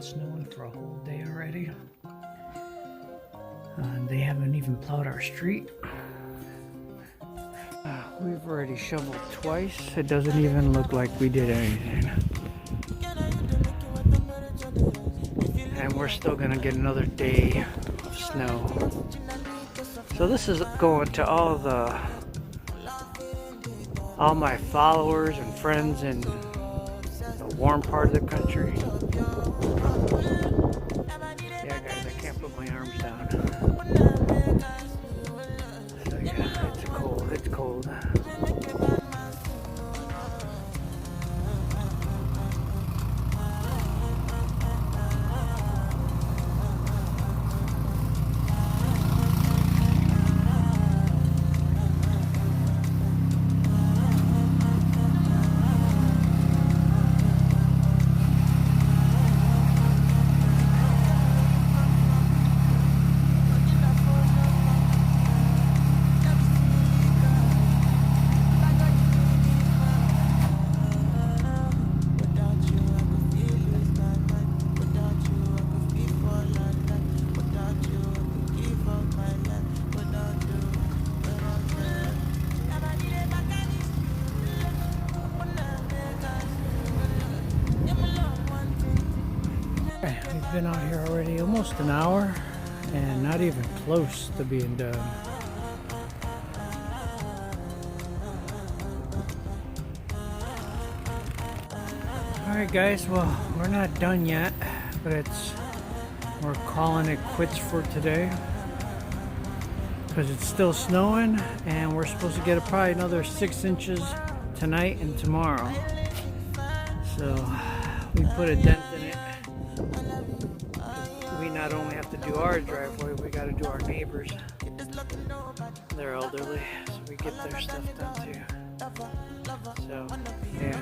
snowing for a whole day already. They haven't even plowed our street. We've already shoveled twice. It doesn't even look like we did anything. And we're still gonna get another day of snow. So this is going to all my followers and friends in the warm part of the country. Yeah guys, I can't put my arms down. So yeah, it's cold. We've been out here already almost an hour and not even close to being done. Alright guys, well, we're not done yet, but we're calling it quits for today because it's still snowing and we're supposed to get probably another 6 inches tonight and tomorrow. So we put a dent in it. We not only have to do our driveway, we got to do our neighbors. They're elderly, so we get their stuff done too. So yeah.